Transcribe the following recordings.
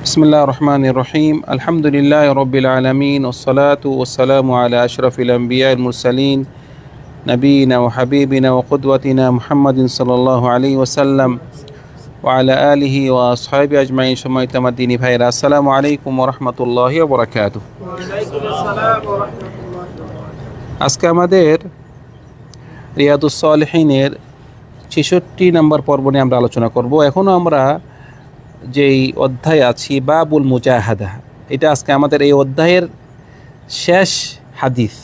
বিসমিল্লাহির রহমানির রহিম। আলহামদুলিল্লাহি রাব্বিল আলামিন ওয়াসসালাতু ওয়াসসালামু আলা আশরাফিল আমবিয়াল মুরসালিন নবিয়িনা ওয়া হাবিবিনা ওয়া কুদওয়াতিনা মুহাম্মাদিন সাল্লাল্লাহু আলাইহি ওয়াসাল্লাম ওয়া আলা আলিহি ওয়া আসহাবিহি আজমাইন। সম্মানিত আমার দ্বীনি ভাইরা, আসসালামু আলাইকুম ওয়া রাহমাতুল্লাহি ওয়া বারাকাতুহু। ওয়া আলাইকুম আসসালাম ওয়া রাহমাতুল্লাহি। আজকে আমাদের রিয়াদুস সালিহিনের ৬৬ নম্বর পর্ব নিয়ে আমরা আলোচনা করব। এখনও আমরা যেই অধ্যায় আছি বাবুল মুজাহাদা, এটা আজকে আমাদের এই অধ্যায়ের শেষ হাদিস,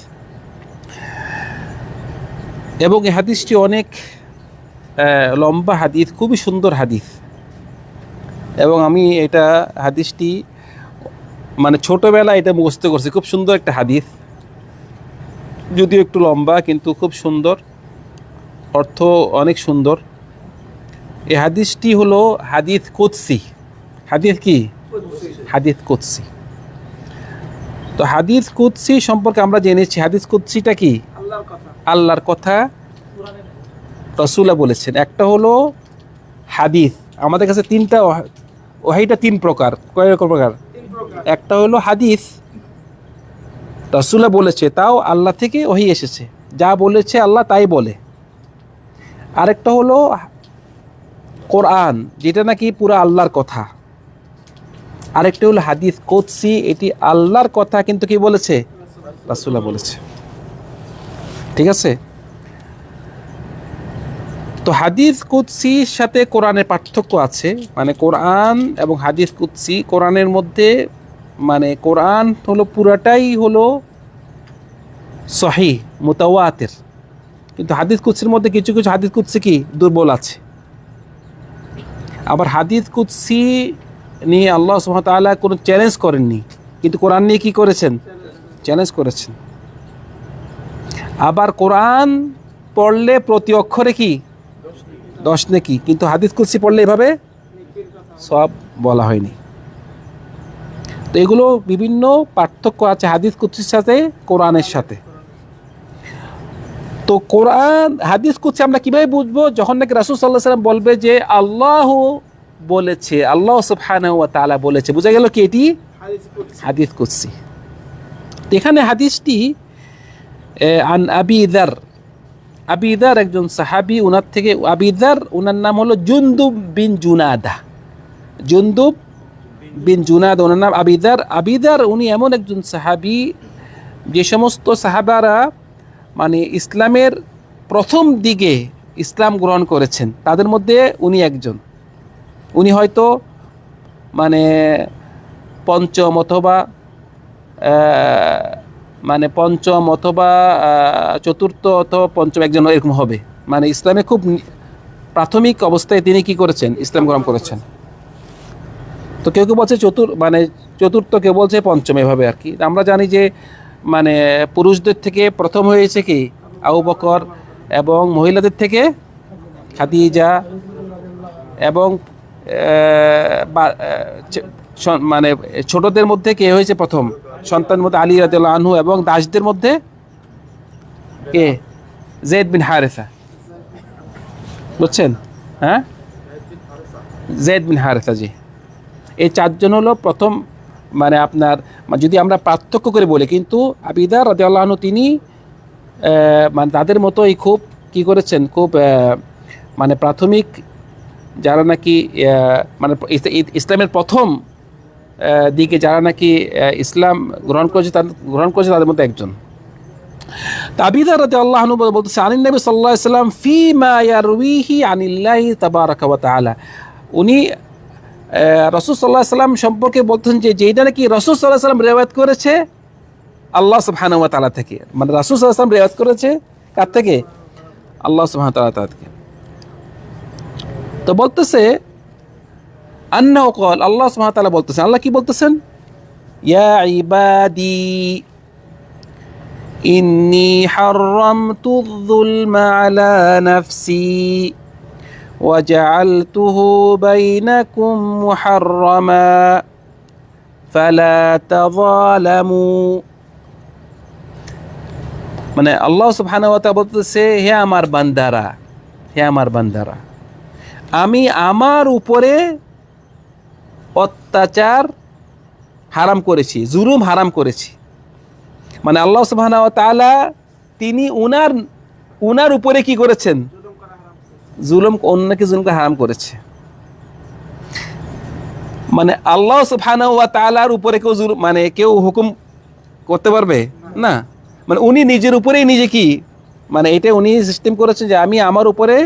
এবং এই হাদিসটি অনেক লম্বা হাদিস, খুবই সুন্দর হাদিস। এবং আমি এটা হাদিসটি মানে ছোটোবেলায় এটা মুখস্থ করছি। খুব সুন্দর একটা হাদিস, যদিও একটু লম্বা কিন্তু খুব সুন্দর, অর্থ অনেক সুন্দর। এই হাদিসটি হলো হাদিস কুদসি। হাদিস কি? হাদিস কুদসি। তো হাদিস কুদসি সম্পর্কে আমরা জেনেছি। হাদিস কুদসিটা কি? আল্লাহর কথা রাসূলুল্লাহ বলেছেন। একটা হলো হাদিস, আমাদের কাছে তিনটা ওয়াহিটা তিন প্রকার। কয় প্রকার? একটা হলো হাদিস, রাসূলুল্লাহ বলেছে, তাও আল্লাহ থেকে ওহী এসেছে, যা বলেছে আল্লাহ তাই বলে। আরেকটা হলো কোরআন, যেটা নাকি পুরো আল্লাহর কথা। আরেকটা হলো হাদিস কুদসি, এটি আল্লাহর কথা কিন্তু কি বলেছে? রাসূলুল্লাহ বলেছে। ঠিক আছে? তো হাদিস কুদসির সাথে কোরআনের পার্থক্য আছে। মানে কোরআন এবং হাদিস কুদসি, কোরআনের মধ্যে মানে কোরআন হলো পুরাটাই হলো সহিহ মুতাওয়াতির, কিন্তু হাদিস কুদসির মধ্যে কিছু কিছু হাদিস কুদসি কি দুর্বল আছে। আবার হাদিস কুদসি নিয়ে আল্লাহ সুবহানাহু ওয়া তাআলা কোনো চ্যালেঞ্জ করেননি, কিন্তু কোরআন নিয়ে কি করেছেন? চ্যালেঞ্জ করেছেন। আবার কোরআন পড়লে প্রতি অক্ষরে কি 10 নেকি, কিন্তু হাদিস কুদসি পড়লে এভাবে সব বলা হয়নি। তো এগুলো বিভিন্ন পার্থক্য আছে হাদিস কুদসির সাথে কোরআনের সাথে। তো কোরআন হাদিস কুদসি আমরা কিভাবে বুঝবো? যখন নাকি রাসূল সাল্লাল্লাহু আলাইহি ওয়াসাল্লাম বলবে যে আল্লাহ বলেছে, আল্লাহ সুবহানাহু ওয়া তাআলা বলেছে, বোঝা গেল কি এটি হাদিস কুদসি। এখানে হাদিসটি আন আবি যার, আবি যার একজন সাহাবী, উনার থেকে আবি যার, উনার নাম হলো জুনদুব বিন জুনাদা। জুনদুব বিন জুনাদা ওনার নাম আবি যার। আবি যার উনি এমন একজন সাহাবী, যে সমস্ত সাহাবারা মানে ইসলামের প্রথম দিকে ইসলাম গ্রহণ করেছেন, তাদের মধ্যে উনি একজন। উনি হয়তো মানে পঞ্চম অথবা চতুর্থ অথবা পঞ্চম একজন এরকম হবে। মানে ইসলামে খুব প্রাথমিক অবস্থায় তিনি কি করেছেন? ইসলাম গ্রহণ করেছেন। তো কেউ কেউ বলছে চতুর্থ, কেউ বলছে পঞ্চম, এভাবে আর কি। আমরা জানি যে মানে পুরুষদের থেকে প্রথম হয়েছে কি আবু বকর, এবং মহিলাদের থেকে খাদিজা, এবং মানে ছোটদের মধ্যে কে হয়েছে প্রথম? সন্তানের মধ্যে আলী রাদিয়াল্লাহু আনহু, এবং দাসদের মধ্যে কে? যায়েদ বিন হারেসা। বুঝছেন? হ্যাঁ, যায়েদ বিন হারেসা, জি। এই চারজন হলো প্রথম। মানে আপনার যদি আমরা পার্থক্য করে বলি, কিন্তু আবু যার রাদিয়াল্লাহু আনহু তিনি মানে তাদের মতোই খুব কি করেছেন, খুব মানে প্রাথমিক যারা নাকি মানে ইসলামের প্রথম দিকে যারা নাকি ইসলাম গ্রহণ করেছে তাদের মধ্যে একজন। আবু যার রাদিয়াল্লাহু আনহু বলতেছে আনিন নবী সাল্লাল্লাহু আলাইহি ওয়াসাল্লাম ফিমা ইয়ারউইহি আনিল্লাহি তাবারাকা ওয়া তাআলা। উনি রাসূল সাল্লাল্লাহু আলাইহি ওয়াসাল্লাম সম্পর্কে বলতেন যে যেটা নাকি রাসূল সাল্লাল্লাহু আলাইহি ওয়াসাল্লাম রিওয়ায়াত করেছে আল্লাহ সুবহানাহু ওয়া তাআলা থেকে। মানে রাসূল সাল্লাল্লাহু আলাইহি ওয়াসাল্লাম রিওয়ায়াত করেছে কার থেকে? আল্লাহ সুবহানাহু ওয়া তাআলা থেকে। তো বলতেছে আন্নাহু ক্বাল, আল্লাহ সুবহানাহু ওয়া তাআলা বলতেছেন, আল্লাহ কি বলতেছেন? ইয়া ইবাদি ইন্নী হাররামতুয যুলমা আলা নাফসি ওয়া জাআলতুহু বাইনাকুম মুহাররামা ফালা তাযালামু। মানে আল্লাহ সুবহানাহু ওয়া তাআলা বলতেছে, হে আমার বান্দারা, হে আমার বান্দারা, আমি আমার উপরে অত্যাচার হারাম করেছি, জুলুম হারাম করেছি। মানে আল্লাহ সুবহানাহু ওয়া তাআলা তিনি উনার উপরে কি করেছেন? জুলুম করা হারাম করেছে। জুলুম, অন্যকে জুলুমকে হারাম করেছে। মানে আল্লাহ সুবহানাহু ওয়া তাআলার উপরে কেউ জুলুম, মানে কেউ হুকুম করতে পারবে না। মানে উনি নিজের উপরেই নিজে কি, মানে এটা উনি সিস্টেম করেছেন যে আমি আমার উপরে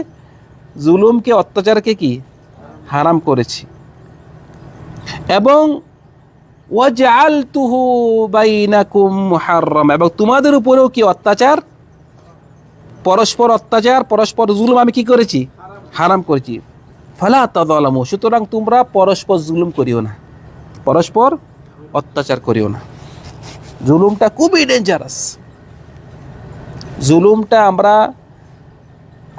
জুলুমকে, অত্যাচারকে কি হারাম করেছি। এবং ওয়াজআলতুহু বাইনাকুম মুহাররাম, এবং তোমাদের উপরেও কি অত্যাচার, পরস্পর অত্যাচার, পরস্পর জুলুম আমি কি করেছি? হারাম করেছি। ফালা তাযালামু, সুতরাং তোমরা পরস্পর জুলুম করিও না, পরস্পর অত্যাচার করিও না। জুলুমটা খুবই ডেঞ্জারাস। জুলুমটা আমরা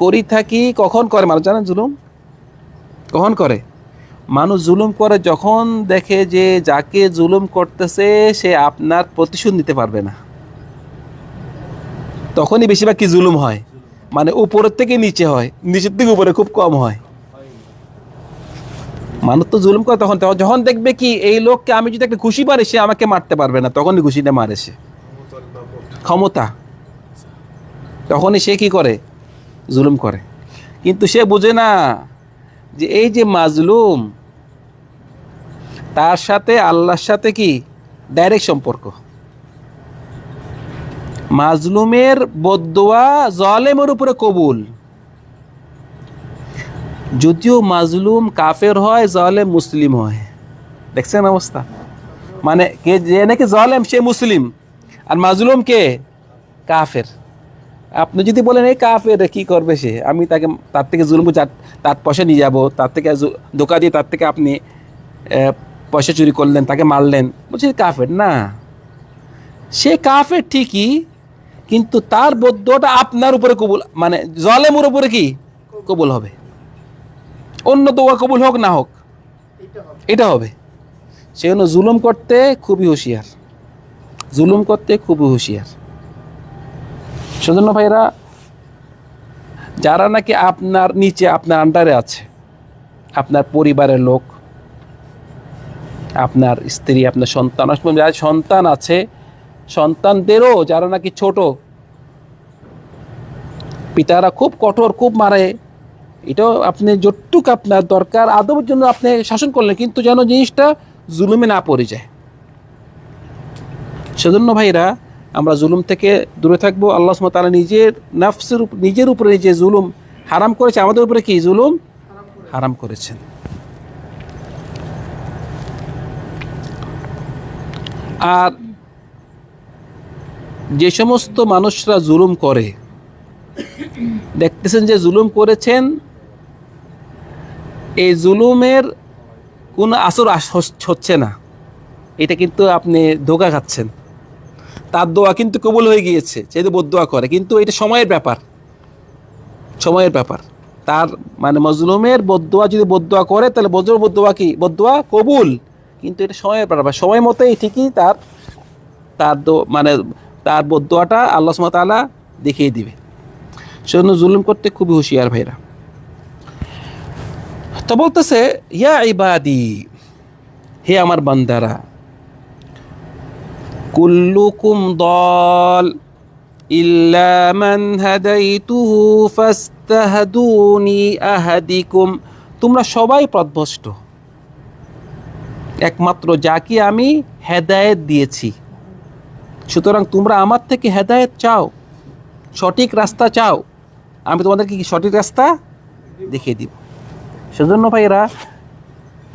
করি থাকি, কখন করে মানুষ জানেন? জুলুম কখন করে মানুষ? জুলুম করে যখন দেখে যে যাকে জুলুম করতেছে সে আপনার প্রতিশোধ নিতে পারবে না, তখনই বেশিরভাগ কি জুলুম হয়। মানে উপরের থেকে নিচে হয়, নিচের থেকে উপরে খুব কম হয়। মানুষ তো জুলুম করে তখন যখন দেখবে কি এই লোককে আমি যদি একটা ঘুষি মারি সে আমাকে মারতে পারবে না, তখনই ঘুষিটা মারে সে, ক্ষমতা, তখনই সে কি করে? জুলুম করে। কিন্তু সে বোঝে না যে এই যে মাজলুম, তার সাথে আল্লাহর সাথে কি ডাইরেক্ট সম্পর্ক। মাজলুমের বদদোয়া জালেমের উপরে কবুল। যদিও মাজলুম কাফের হয়, জালেম মুসলিম হয়। দেখছেন অবস্থা? মানে কে যে নাকি জালেম সে মুসলিম, আর মাজলুম কে? কাফের। আপনি যদি বলেন এই কাফের কি করবে সে, আমি তাকে তার থেকে জুলুম, তার পয়সা নিয়ে যাবো, তার থেকে ধোকা দিয়ে তার থেকে আপনি পয়সা চুরি করলেন, তাকে মারলেন, বলছি কাফের না। সে কাফের ঠিকই, কিন্তু তার বদদোয়াটা আপনার উপরে কবুল, মানে জালেমের উপরে কি কবুল হবে। অন্য দোয়া কবুল হোক না হোক, এটা হবে। এটা হবে। সেজন্য জুলুম করতে খুবই হুঁশিয়ার, জুলুম করতে খুবই হুঁশিয়ার। সেজন্য ভাইরা, যারা নাকি আপনার নিচে, আপনার আন্ডারে আছে, আপনার পরিবারের লোক, আপনার স্ত্রী, আপনার সন্তান, যারা সন্তান আছে, সন্তানদেরও যারা নাকি ছোট, পিতারা খুব কঠোর, খুব মারে, এটাও আপনি যতটুক আপনার দরকার আদবের জন্য আপনি শাসন করলেন, কিন্তু যেন জিনিসটা জুলুমে না পড়ে যায়। সেজন্য ভাইরা, আমরা জুলুম থেকে দূরে থাকবো। আল্লাহ সুবহানাহু ওয়া তাআলা নিজের নাফসের নিজের উপরে যে জুলুম হারাম করেছে, আমাদের উপরে কি জুলুম হারাম করেছেন। আর যে সমস্ত মানুষরা জুলুম করে, দেখতেছেন যে জুলুম করেছেন, এই জুলুমের কোনো আসর হচ্ছে না, এটা কিন্তু আপনি ধোঁকা খাচ্ছেন। তার দোয়া কিন্তু কবুল হয়ে গিয়েছে, যেহেতু বদদোয়া করে, কিন্তু এটা সময়ের ব্যাপার, সময়ের ব্যাপার। তার মানে মজলুমের বদদোয়া যদি বদদোয়া করে, তাহলে বদদোয়া কি বদদোয়া কবুল, কিন্তু এটা সময়ের ব্যাপার। সময় মতোই ঠিকই তার তার মানে তার বদদোয়াটা আল্লাহ সুবহানাহু ওয়া তাআলা দেখিয়ে দিবে। সেজন্য জুলুম করতে খুবই হুঁশিয়ার ভাইরা। তো বলতেছে, ইয়া ইবাদি, হে আমার বান্দারা, কুল্লুকুম দল ইল্লা মান হাদাইতুহু ফাস্তাহদুনি আহাদিকুম, তোমরা সবাই পথভ্রষ্ট, একমাত্র যাকে আমি হেদায়েত দিয়েছি। সুতরাং তোমরা আমার থেকে হেদায়েত চাও, সঠিক রাস্তা চাও, আমি তোমাদেরকে কি সঠিক রাস্তা দেখিয়ে দিব। সেজন্য ভাইরা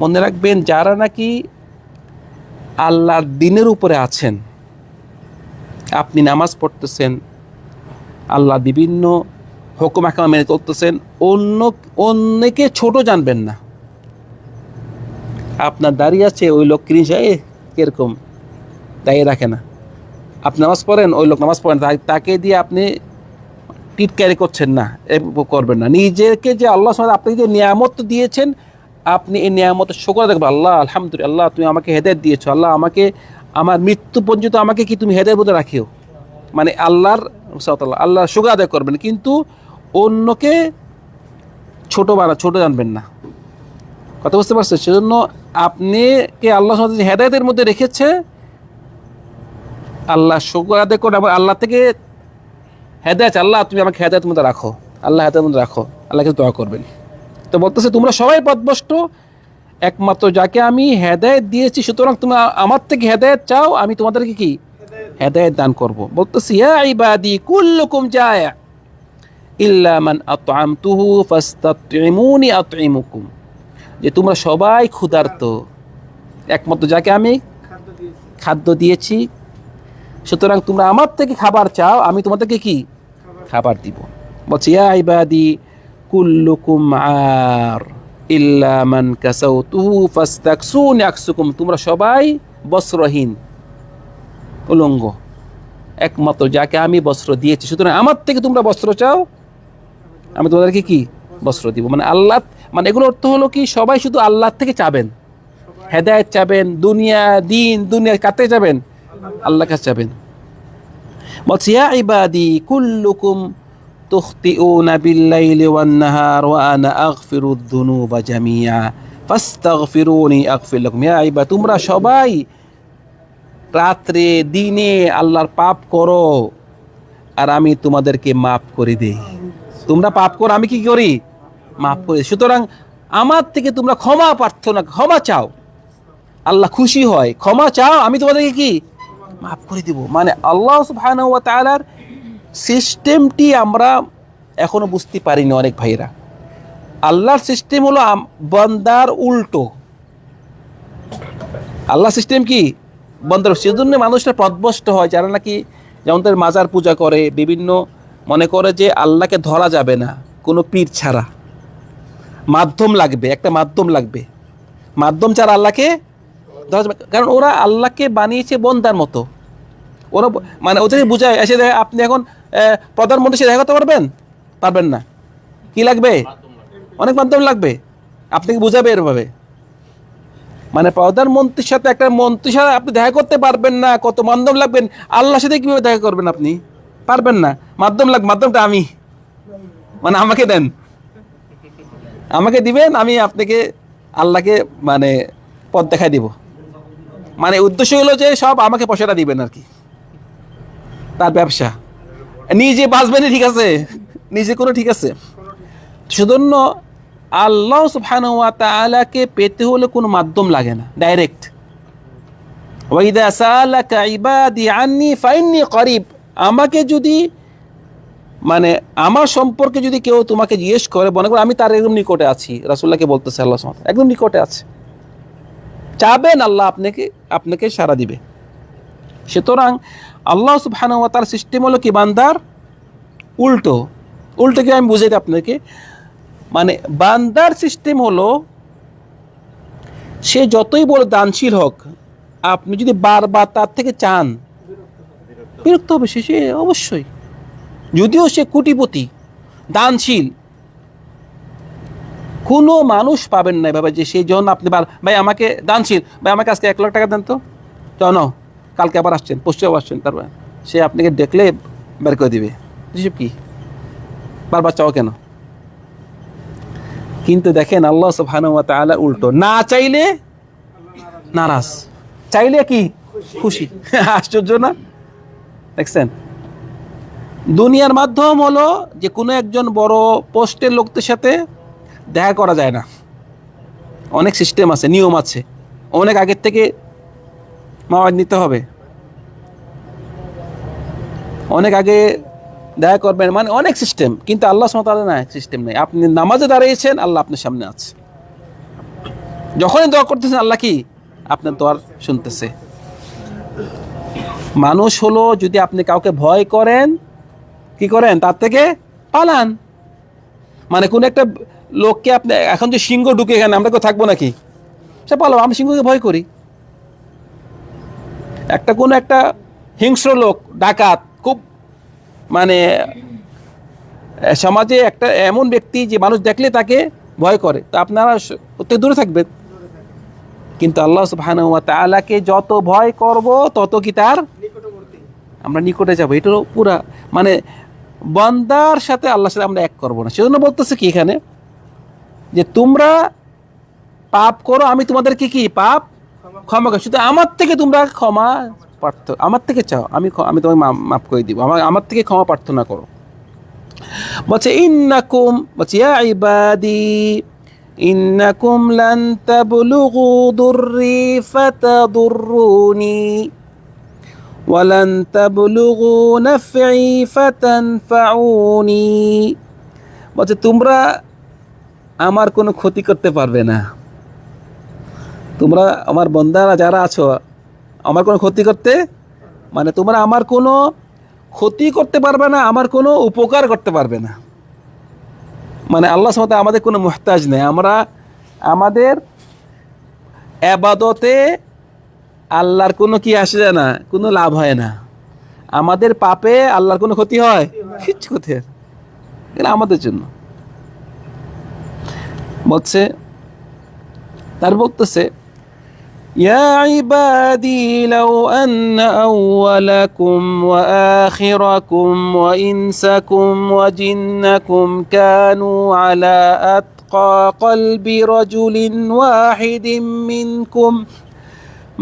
মনে রাখবেন, যারা নাকি আল্লাহর দ্বীনের উপরে আছেন, আপনি নামাজ পড়তেছেন, আল্লাহ বিভিন্ন হুকুম আহকাম মেনে চলতেছেন, অন্যকে ছোট জানবেন না। আপনার দাঁড়িয়ে আছে ওই লোক কিরকম দাঁড়িয়ে রাখে না, আপনি নামাজ পড়েন, ওই লোক নামাজ পড়েন, তাকে দিয়ে আপনি টিটকারি করছেন না, করবেন না। নিজেকে যে আল্লাহ সুবহানাহু আপনি যে নিয়ামত দিয়েছেন, আপনি এই নিয়ামতের শুকর দেখবেন। আল্লাহ আলহামদুলিল্লাহ, তুমি আমাকে হেদায়েত দিয়েছো, আল্লাহ আমাকে আমার মৃত্যু পর্যন্ত আমাকে কি তুমি হেদায়েত মধ্যে রাখিও, মানে আল্লাহর শুকর আদায় করবেন, কিন্তু অন্যকে ছোট জানবেন না। কথা বুঝতে পারছেন? সেজন্য আপনি কে আল্লাহ যে হেদায়েতের মধ্যে রেখেছে, আল্লাহ শুকর আদায় করুন এবং আল্লাহ থেকে হেদায়েত, আল্লাহ তুমি আমাকে হেদায়েতের মধ্যে রাখো, আল্লাহ হেদায়েতের মধ্যে রাখো, আল্লাহকে দোয়া করবেন। তো বলতেছে তোমরা সবাই পথভ্রষ্ট, একমাত্র যাকে আমি হেদায়েত দিয়েছি, সুতরাং তুমি আমার থেকে হেদায়েত চাও, আমি তোমাদেরকে কি হেদায়েত দান করব। বলতেছি ইয়া ইবাদি কুল্লুকুম জায়া ইল্লা মান আতআমতুহু ফাস্তাতঈমুনি আতঈমুকুম, যে তোমরা সবাই ক্ষুধার্ত, একমাত্র যাকে আমি খাদ্য দিয়েছি খাদ্য দিয়েছি, সুতরাং তোমরা আমার থেকে খাবার চাও, আমি তোমাদেরকে কি খাবার দিব। বলছি ইয়া ইবাদি কুল্লুকুম আর ইল্লা মান কাসাউতুহু ফাস্তাকসুনি আকসুকুম, তোমরা সবাই বস্ত্রহীন, উলঙ্গ, একমাত্র যাকে আমি বস্ত্র দিয়েছি, সুতরাং আমার থেকে তোমরা বস্ত্র চাও, আমি তোমাদেরকে কি বস্ত্র দিব। মানে আল্লাহ, মানে এগুলো অর্থ হলো কি, সবাই শুধু আল্লাহ থেকে চাবেন, হেদায়েত চাবেন, দুনিয়া দিন দুনিয়া কাতে যাবেন, আল্লাহ কাছে যাবেন। বলছি ইয়া ইবাদি কুল্লুকুম তুখতিউনা বিল্লাইলি ওয়ান নাহার ওয়া আনা আগফিরুদ যুনুবা জামিআ ফাস্তাগফিরুনি আগফির লাকুম। ইয়া ইবাদি, তোমরা সবাই রাত্রে দিনে আল্লাহর পাপ করো আর আমি তোমাদেরকে মাফ করে দেই। তোমরা পাপ করো, আমি কি করি, মাফ করে দিই। সুতরাং আমার থেকে তোমরা ক্ষমা প্রার্থনা, ক্ষমা চাও, আল্লাহ খুশি হয়, ক্ষমা চাও, আমি তোমাদেরকে কি মাফ করে দিব। মানে আল্লাহ সুবহানাহু ওয়া তাআলার সিস্টেমটি আমরা এখনো বুঝতে পারিনি অনেক ভাইরা। আল্লাহর সিস্টেম হলো বান্দার উল্টো। আল্লাহ সিস্টেম কি বান্দার, সেজন্য মানুষরা পথভ্রষ্ট হয়, যারা নাকি যেমন তাদের মাজার পূজা করে, বিভিন্ন মনে করে যে আল্লাহকে ধরা যাবে না কোনো পীর ছাড়া, মাধ্যম লাগবে, একটা মাধ্যম লাগবে, মাধ্যম ছাড়া আল্লাহকে ধরা যাবে। কারণ ওরা আল্লাহকে বানিয়েছে বন্দার মতো, ওরা মানে ওদেরকে বুঝায়, এসে দেখে আপনি এখন প্রধানমন্ত্রীর সাথে দেখা করতে পারবেন না, কি লাগবে, অনেক মাধ্যম লাগবে, আপনাকে বুঝাবে এরভাবে। মানে প্রধানমন্ত্রীর সাথে, একটা মন্ত্রীর সাথে আপনি দেখা করতে পারবেন না, কত মাধ্যম লাগবেন। আল্লাহর সাথে কিভাবে দেখা করবেন, আপনি পারবেন না, মাধ্যম লাগবে, মাধ্যমটা আমি, মানে আমাকে দেন, আমাকে দিবেন, আমি আপনাকে আল্লাহকে মানে পথ দেখাই দিব। মানে উদ্দেশ্য হলো যে সব আমাকে পয়সাটা দিবেন আর কি, তার ব্যবসা, নিজে বাঁচবেন ঠিক আছে, নিজে কোনো ঠিক আছে। সেজন্য আল্লাহ সুবহানাহু ওয়া তাআলাকে পেতে হলে কোনো মাধ্যম লাগে না, ডাইরেক্ট। ওয়া ইযা সালাকা ইবাদি আন্নী ফাইন্নী করিব, আমাকে যদি মানে আমার সম্পর্কে যদি কেউ তোমাকে জিজ্ঞেস করে, মনে করো আমি তার একদম নিকটে আছি, রাসূলুল্লাহকে বলতেছে আল্লাহ সুবহানাহু ওয়া তাআলা একদম নিকটে আছে, চাবেন আল্লাহ আপনাকে সাড়া দিবে। সুতরাং আল্লাহ সুবহানাহু ওয়া তাআলার সিস্টেম হলো কি বান্দার উল্টো। উল্টো কি আমি বুঝাই আপনাকে, মানে বান্দার সিস্টেম হলো সে যতই বড় দানশীল হোক, আপনি যদি বারবার তার থেকে চান, বিরক্ত হবে সে অবশ্যই, যদিও সে কোটিপতি দানশীল, কোনো মানুষ পাবেন না এভাবে যে সেই জন্য আপনি ভাই আমাকে দানশীল, ভাই আমাকে আজকে 1 লাখ টাকা দেন তো, কেন কালকে আবার আসছেন, পশ্চিম আসছেন, তারপর সে আপনাকে দেখলে বের করে দিবে, এসব কি বারবার চাও কেন। কিন্তু দেখেন আল্লাহ সুবহানাহু ওয়া তাআলা উল্টো, না চাইলে নারাজ, চাইলে কি খুশি। আশ্চর্য না, দেখছেন। দুনিয়ার মাধ্যম হলো যে কোনো একজন বড় পোস্টের লোকদের সাথে দেখা করা যায় না, অনেক সিস্টেম আছে, নিয়ম আছে, অনেক আগের থেকে মাওয়াদ নিতে হবে, অনেক আগে দেখা করবেন, মানে অনেক সিস্টেম। কিন্তু আল্লাহ সুবহানাহু ওয়া তাআলা না, সিস্টেম নেই। আপনি নামাজে দাঁড়িয়েছেন, আল্লাহ আপনার সামনে আছে, যখনই দোয়া করতেছেন আল্লাহ কি আপনার দোয়া শুনতেছে। মানুষ হলো যদি আপনি কাউকে ভয় করেন, কি করেন, তার থেকে পালান। মানে কোন একটা লোককে আপনি এখন যে সিংহ ঢুকে এখানে, আমরা কেউ থাকবো নাকি, সে পালাবো, আমি সিংহকে ভয় করি। কোনো একটা হিংস্র লোক, ডাকাত, খুব মানে সমাজে একটা এমন ব্যক্তি যে মানুষ দেখলে তাকে ভয় করে, তো আপনারা অতি দূরে থাকবেন। কিন্তু আল্লাহ সুবহানাহু ওয়া তাআলাকে যত ভয় করব তত কি তার আমরা নিকটে যাব। এটাও পুরা মানে বান্দার সাথে আল্লাহর সাথে আমরা এক করব না। সেজন্য বলতেছে কি এখানে যে তোমরা পাপ করো, আমি তোমাদেরকে কি পাপ ক্ষমা করি। শুধু আমার থেকে তোমরা ক্ষমা প্রার্থনা, আমার থেকে চাও, আমি তোমাকে মাফ করে দিব, আমার থেকে ক্ষমা প্রার্থনা করো। বলছে ইন্নাকুম, বলছে ইয়া ইবাদি ইন্নাকুম লান তাবলুগু দুররি ফাতাদুররুনি ওয়া লান তাবলুগু নাফঈ ফাতানফাউনি। বলছে তোমরা আমার কোনো ক্ষতি করতে পারবে না, তোমরা আমার বান্দারা যারা আছো আমার কোনো ক্ষতি করতে, মানে তোমরা আমার কোনো ক্ষতি করতে পারবে না, আমার কোনো উপকার করতে পারবে না। মানে আল্লাহ সুবহানাহু ওয়া তাআলা আমাদের কোনো মুহতাজ নেই, আমরা আমাদের ইবাদতে আল্লাহর কোনো কি আসে যায় না, কোনো লাভ হয় না। আমাদের পাপে আল্লাহর কোনো ক্ষতি হয়, কিচ্ছু ক্ষতি হয় না, এটা আমাদের জন্য। বলছে, তার বলতেছে يا عبادي لو أن أولكم وآخركم وإنسكم وجنكم كانوا على أتقى قلب رجل واحد منكم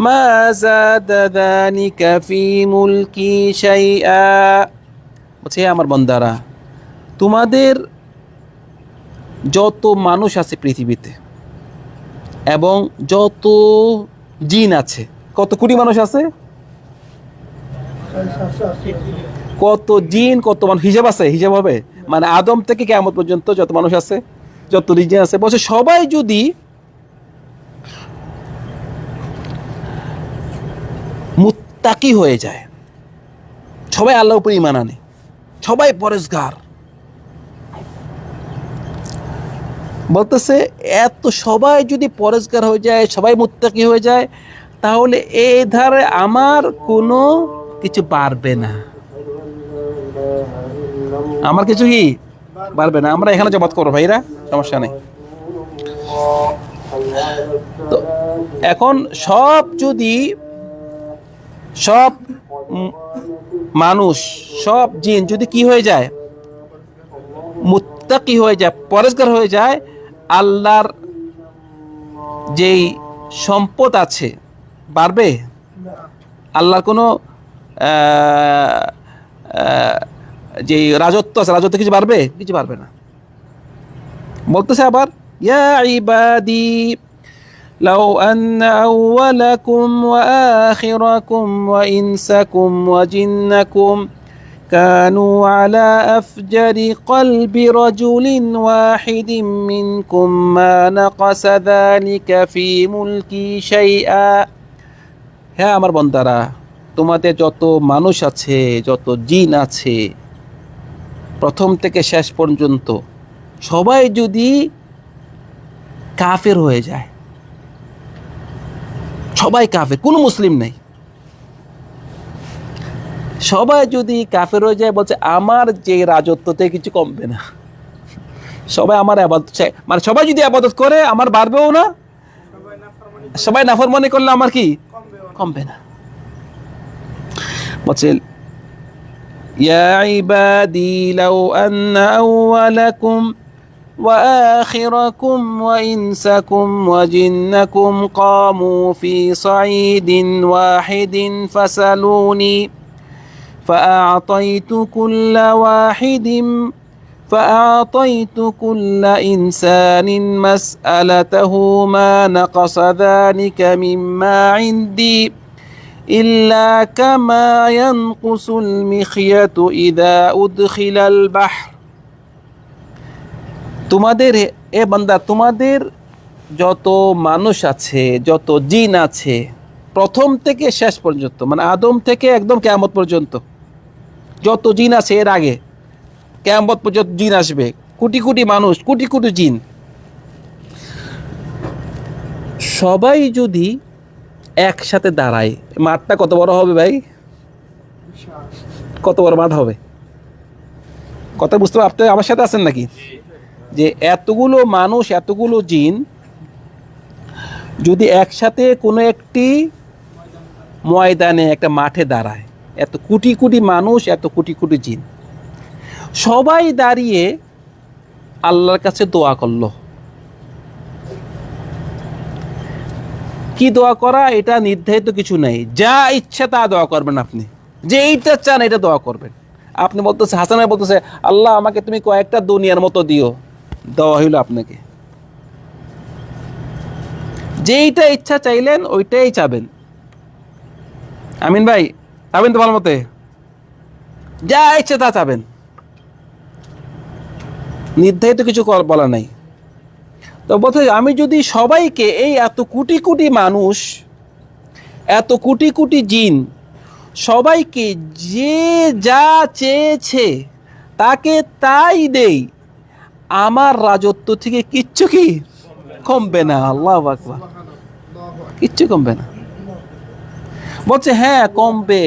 ما زاد ذلك في ملكي شيئا। বলছে আমার বান্দারা, তোমাদের যত মানুষ আছে পৃথিবীতে এবং যত জিন আছে, কত কোটি মানুষ আছে, কত জিন কত মানুষ, হিসাব আছে, হিসাব হবে, মানে আদম থেকে কিয়ামত পর্যন্ত যত মানুষ আছে, যত জিন আছে, বলছে সবাই যদি মুত্তাকি হয়ে যায়, সবাই আল্লাহর উপর ঈমান আনে, সবাই পরেজগার, বলতেছে এত সবাই যদি পরেজগার হয়ে যায়, সবাই মুত্তাকি হয়ে যায়, তাহলে এই ধারে আমার কোনো কিছু বাড়বে না, আমার কিছু কি বাড়বে না। আমরা এখানে জবাত করবো ভাইরা, সমস্যা নেই। তো এখন সব মানুষ, সব জিন যদি কি হয়ে যায়, মুত্তাকি হয়ে যায়, পরেজগার হয়ে যায়, আল্লাহর যেই সম্পদ আছে বাড়বে? আল্লাহর কোনো যে রাজত্ব আছে, রাজত্ব কিছু বাড়বে? কিছু বাড়বে না। বলতেছে আবার ইয়া ইবাদি লাউ আন্না আউওয়ালাকুম ওয়া আখিরাকুম ওয়া ইনসাকুম ওয়া জিন্নাকুম كانوا على أفجر قلب رجل واحد منكم ما نقص ذلك في ملكي شيئا। হ্যাঁ আমার বান্দারা, তোমাদের যত মানুষ আছে, যত জিন আছে, প্রথম থেকে শেষ পর্যন্ত সবাই যদি কাফের হয়ে যায়, সবাই কাফের, কোনো মুসলিম নেই, সবাই যদি কাফের হয়ে যায়, বলছে আমার যে রাজত্বতে কিছু কমবে না, সবাই আমার আবাদত, মানে সবাই যদি আবাদত করে আমার বাড়বেও না, সবাই নাফরমানি করলে আমার কি কমবে না। বলছে ইয়া ইবাদি লাউ আন্না আউওয়ালাকুম ওয়া আখিরাকুম ওয়া ইনসাকুম ওয়া জিন্নাকুম কামু ফি সাঈদিন ওয়াহিদিন ফাসালুনি فأعطيت كل إنسان مسألته ما نقص ذلك مما عندي إلا كما ينقص المخيط إذا أدخل البحر। তোমাদের এ বান্দা, তোমাদের যত মানুষ আছে, যত জিন আছে, প্রথম থেকে শেষ পর্যন্ত, মানে আদম থেকে একদম কিয়ামত পর্যন্ত যত জিন আছে, এর আগে কিয়ামত পর্যন্ত জিন আসবে, কোটি কোটি মানুষ, কোটি কোটি জিন, সবাই যদি একসাথে দাঁড়ায়, মাঠটা কত বড় হবে ভাই? কত বড় মাঠ হবে? কথা বুঝতে পারতে আমার সাথে আছেন নাকি? যে এতগুলো মানুষ, এতগুলো জিন যদি একসাথে কোনো একটি ময়দানে, একটা মাঠে দাঁড়ায়, এত কোটি কোটি মানুষ, এত কোটি কোটি জিন, সবাই দাঁড়িয়ে আল্লাহর কাছে দোয়া করলো, কি দোয়া করা এটা নির্ধারিত কিছু নেই, যা ইচ্ছা তা দোয়া করবেন। আপনি যে এইটা চান এটা দোয়া করবেন। আপনি বলতেছে, হাসান ভাই বলতেছে, আল্লাহ আমাকে তুমি কয়েকটা দুনিয়ার মতো দিও, দেওয়া হইল আপনাকে। যেইটা ইচ্ছা চাইলেন ওইটাই চাবেন। আমিন ভাই, চাবেন তো ভালো মতে, যা ইচ্ছা তা চাবেন, নির্ধারিত কিছু বলা নাই। তো বলতে আমি যদি সবাইকে, এই এত কোটি কোটি মানুষ, এত কোটি কোটি জিন, সবাইকে যে যা চেয়েছে তাকে তাই দেই, আমার রাজত্ব থেকে কিচ্ছু কি কমবে না। আল্লাহু আকবার, কিচ্ছু কমবে না। বলছে হ্যাঁ কমবে,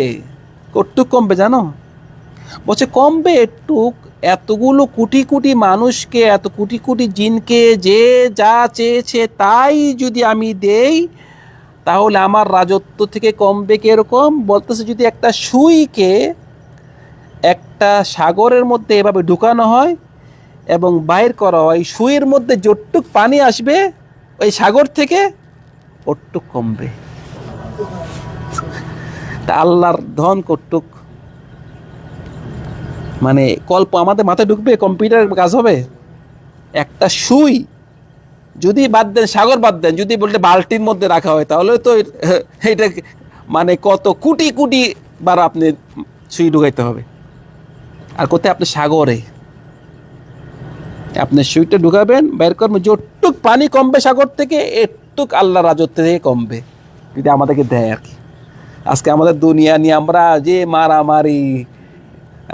কতটুক কমবে জানো? বলছে কমবে একটুক, এতগুলো কোটি কোটি মানুষকে, এত কোটি কোটি জিনকে যে যা চেয়েছে তাই যদি আমি দেই, তাহলে আমার রাজত্ব থেকে কমবে কিরকম? বলতেছে যদি একটা সুইকে একটা সাগরের মধ্যে এভাবে ঢুকানো হয় এবং বাইর করা হয়, সুইয়ের মধ্যে যতটুক পানি আসবে ওই সাগর থেকে ওটুক কমবে। তা আল্লাহর ধন কটুক, মানে কল্প আমাদের মাথায় ঢুকবে? কম্পিউটার কাজ হবে? একটা সুই যদি বাদ দেন, সাগর বাদ দেন, যদি বলতে বালতির মধ্যে রাখা হয়, তাহলে তো এটা মানে কত কোটি কোটি বার আপনি সুই ঢুকাইতে হবে। আর কোথায়? আপনি সাগরে আপনি সুইটা ঢুকাবেন, বের করবেন, যতটুক পানি কমবে সাগর থেকে একটুক আল্লাহ রাজত্ব থেকে কমবে, যদি আমাদেরকে দেয় আর কি। আজকে আমাদের দুনিয়া নিয়ে আমরা যে মারামারি,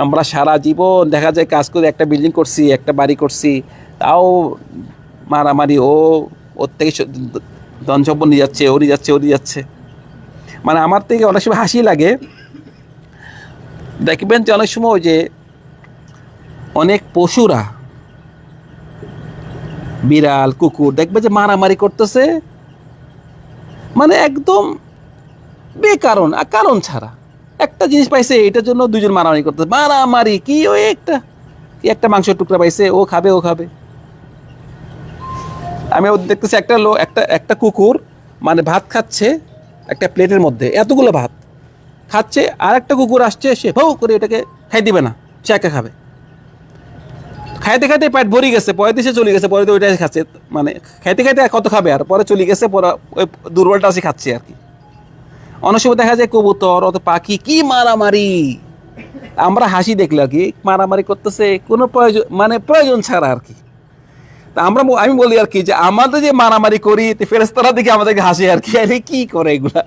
আমরা সারা জীবন দেখা যায় কাজ করে একটা বিল্ডিং করছি, একটা বাড়ি করছি, তাও মারামারি, ওর থেকে ধন সম্পদ নিয়ে যাচ্ছে, ও নিয়ে যাচ্ছে, ও নিয়ে যাচ্ছে। মানে আমার থেকে অনেক সময় হাসি লাগে, দেখবেন যে অনেক সময় যে অনেক পশুরা, বিড়াল কুকুর, দেখবে যে মারামারি করতেছে, মানে একদম বেকারণ, কারণ ছাড়া। একটা জিনিস পাইছে এটার জন্য দুজন মারামারি করতেছে, মারামারি কি, ওই একটা মাংসের টুকরা পাইছে, ও খাবে, ও খাবে। আমি দেখতেছি একটা কুকুর মানে ভাত খাচ্ছে একটা প্লেটের মধ্যে, এতগুলো ভাত খাচ্ছে, আর একটা কুকুর আসছে, সে ভৌ করে এটাকে খাই দিবে না, সে একা খাবে। খাইতে খাইতে পেট ভরে গেছে, পরে দেশে চলে গেছে, পরে তো ওইটাই খাচ্ছে, মানে খাইতে খাইতে কত খাবে, আর পরে চলে গেছে, পরে ওই দুর্বলটা আসে খাচ্ছে আর কি। অনেক সময় দেখা যায় কবুতর, অত পাখি কি মারামারি, আমরা হাসি দেখলে আর কি, মারামারি করতেছে কোনো প্রয়োজন, মানে প্রয়োজন ছাড়া আর কি। তা আমি বলি আর কি, যে আমাদের যে মারামারি করি, ফেরেশতারা দেখে আমাদেরকে হাসে আর কি, আরে কি করে এগুলা,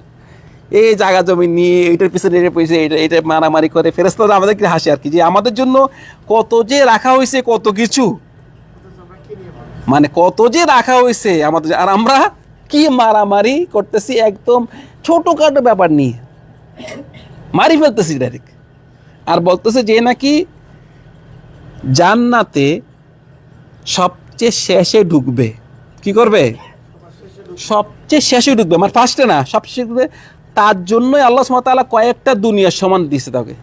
এই জায়গা জমি নিয়ে এইটার পিছনে এটা পয়সা, এটা মারামারি করে, ফেরেশতারা আমাদেরকে হাসে আর কি, যে আমাদের জন্য কত যে রাখা হয়েছে, কত কিছু, মানে কত যে রাখা হয়েছে আমাদের, আর আমরা কি মারামারি করতেছি একদম ছোটখাটো ব্যাপার নিয়ে, মারি ফেলতেছি ডাইরেক্ট। আর বলতেছে যে নাকি জান্নাতে সবচেয়ে শেষে ঢুকবে, কি করবে? সবচেয়ে শেষে ঢুকবে, মানে ফার্স্টে না, সবচেয়ে ঢুকবে। তার জন্যই আল্লাহ সুবহানাহু ওয়া তাআলা কয়েকটা দুনিয়ার সমান দিছে তাকে,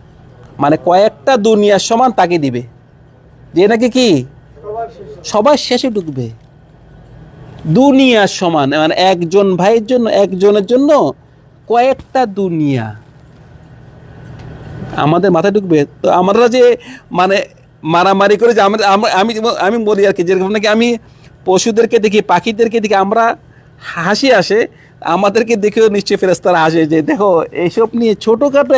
মানে কয়েকটা দুনিয়ার সমান তাকে দিবে, যে নাকি কি সবার শেষে ঢুকবে, দুনিয়ার সমান, মানে একজন ভাইয়ের জন্য, একজনের জন্য কয়েকটা দুনিয়া আমাদের মাথায় ঢুকবে। তো আমরা যে মানে মারামারি করে যে আমি আমি বলি আর কি, যেরকম নাকি আমি পশুদেরকে দেখি, পাখিদেরকে দেখি, আমরা হাসি আসে, আমাদেরকে দেখেও নিশ্চয়ই ফেরেশতারা হাসে, যে দেখো এইসব নিয়ে ছোটোখাটো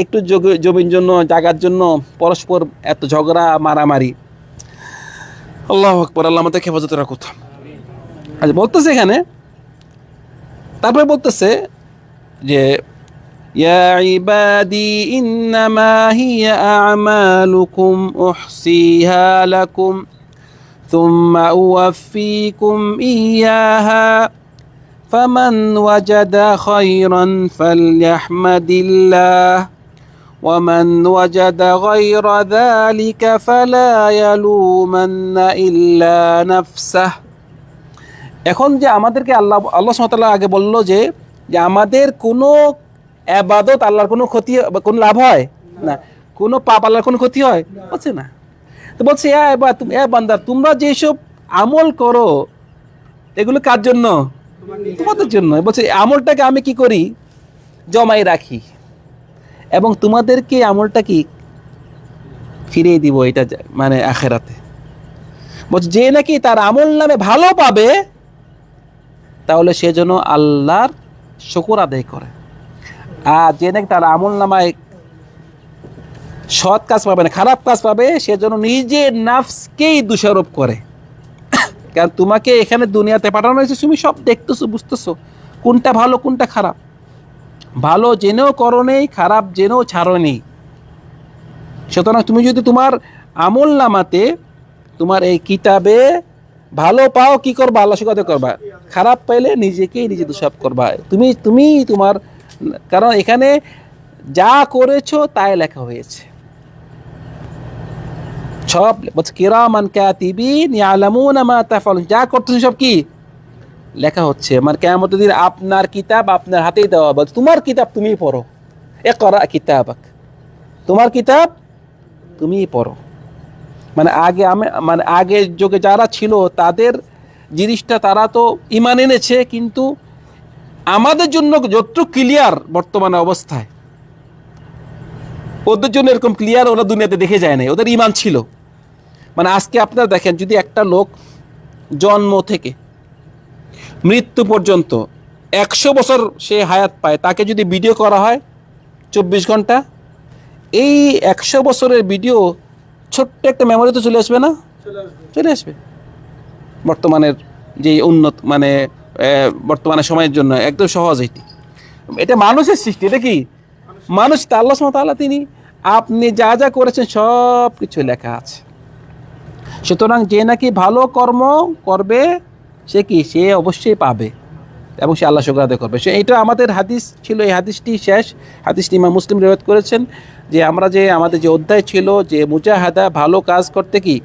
একটু জমির জন্য, জায়গার জন্য পরস্পর এত ঝগড়া মারামারি। আল্লাহু আকবার, আল্লাহ আমাদের হেফাজতে রাখুন। আচ্ছা, বলতেছে এখানে, তারপরে বলতেছে যে ইয়া ইবাদি ইন্নামা হিয়া আমালুকুম উহসিহা লাকুম থুম্মা উওয়াফিকুম ইয়াহা ফামান ওয়াজাদা খায়রান ফালইহমাদিল্লাহ ومن وجد غير ذلك فلا يلومن إلا نفسه। এখন যে আমাদেরকে আল্লাহ সুবহানাহু ওয়া তাআলা আগে বলল যে আমাদের কোনো ইবাদত আল্লাহর কোনো ক্ষতি, কোনো লাভ হয় না, কোনো পাপ আল্লাহর কোনো ক্ষতি হয় বলছে না। তো বলছে বান্দা, তোমরা যেসব আমল করো এগুলো কার জন্য? তোমাদের জন্য। বলছে এই আমলটাকে আমি কি করি, জমাই রাখি এবং তোমাদেরকে আমলটা কি ফিরিয়ে দিব, এটা মানে আখেরাতে। বলছে যে নাকি তার আমল নামে ভালো পাবে, তাহলে সে যেন আল্লাহর শুকর আদায় করে। আর যে নাকি তার আমল নামায় সৎ কাজ পাবে না, খারাপ কাজ পাবে, সে যেন নিজের নাফসকেই দোষারোপ করে। কারণ তোমাকে এখানে দুনিয়াতে পাঠানো হয়েছে, তুমি সব দেখতেছো, বুঝতেছো কোনটা ভালো কোনটা খারাপ। ভালো জেনেও করো নেই, খারাপ জেনেও ছাড়ো নেই। সুতরাং তুমি যদি তোমার আমল নামাতে, তোমার এই কিতাবে ভালো পাও, কি করবা, আল্লাহ শুকর আদায় করবা। খারাপ পাইলে নিজেকেই নিজে দোষারোপ করবা। তুমি তোমার, কারণ এখানে যা করেছো তাই লেখা হয়েছে সব। বলছে কিরামান কাতিবিন ইয়ালামুনা মা তাফআলুন, যা করতেছেন সব কি লেখা হচ্ছে। মানে কিয়ামতের দিন আপনার কিতাব আপনার হাতেই দেওয়া হবে। তোমার কিতাব তুমিই পড়ো, ইকরা কিতাবাক, তোমার কিতাব তুমিই পড়ো। মানে মানে আগের যুগে যারা ছিল তাদের জিনিসটা তারা তো ঈমান এনেছে, কিন্তু আমাদের জন্য যত ক্লিয়ার বর্তমানে অবস্থায়, ওদের জন্য এরকম ক্লিয়ার ওরা দুনিয়াতে দেখে যায় না, ওদের ঈমান ছিল। মানে আজকে আপনারা দেখেন, যদি একটা লোক জন্ম থেকে মৃত্যু পর্যন্ত 100 বছর সে হায়াত পায়, তাকে যদি ভিডিও করা হয় 24 ঘন্টা, এই 100 বছরের ভিডিও ছোট্ট একটা মেমোরিতে চলে আসবে না? চলে আসবে। বর্তমানের যে উন্নত মানে বর্তমানে সময়ের জন্য একদম সহজ। এটা মানুষের সৃষ্টি। এটা কি মানুষ, আল্লাহ সুবহানাহু ওয়া তাআলা তিনি, আপনি যা যা করেছেন সব কিছু লেখা আছে। সুতরাং যে নাকি ভালো কর্ম করবে সে কি, সে অবশ্যই পাবে এবং সে আল্লাহ শুকর আদায় করবে। সে এটা আমাদের হাদিস ছিল, এই হাদিসটি শেষ হাদিসটি ইমাম মুসলিম রিওয়ায়াত করেছেন, যে আমরা যে আমাদের যে অধ্যায় ছিল যে মুজাহাদা, ভালো কাজ করতে কি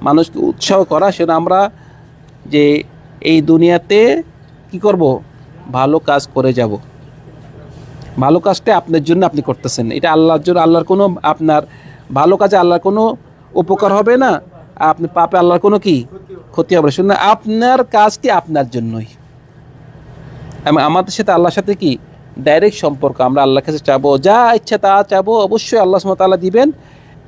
মানুষকে উৎসাহ করা, সেটা আমরা যে এই দুনিয়াতে কি করব, ভালো কাজ করে যাব। ভালো কাজটা আপনার জন্য আপনি করতেছেন, এটা আল্লাহর জন্য, আল্লাহর কোনো আপনার ভালো কাজে আল্লাহর কোনো উপকার হবে না, আপনি পাপে আল্লাহর কোনো কি ক্ষতি হবে না। শুনুন, আপনার কাজটি আপনার জন্যই, আমাদের সাথে আল্লাহর সাথে কি ডাইরেক্ট সম্পর্ক। আমরা আল্লাহর কাছে চাবো, যা ইচ্ছা তা চাবো, অবশ্যই আল্লাহ সুবহানাহু ওয়া তাআলা দিবেন।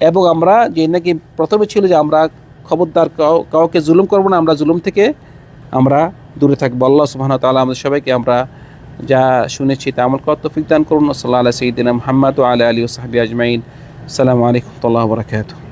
এবং আমরা যে নাকি প্রথমে ছিল যে আমরা খবরদার কাউকে জুলুম করবো না, আমরা জুলুম থেকে আমরা দূরে থাকবো। আল্লাহ সুবহানাহু ওয়া তাআলা আমাদের সবাইকে আমরা যা শুনেছি তা আমল করার তৌফিক দান করুন। সাল্লাল্লাহু আলা সাইয়্যিদিনা মুহাম্মদ ওয়া আলা আলিহি ওয়া সাহবিহি আজমাইন। আসসালামু আলাইকুম ওয়া রাহমাতুল্লাহি ওয়া বারাকাতুহু।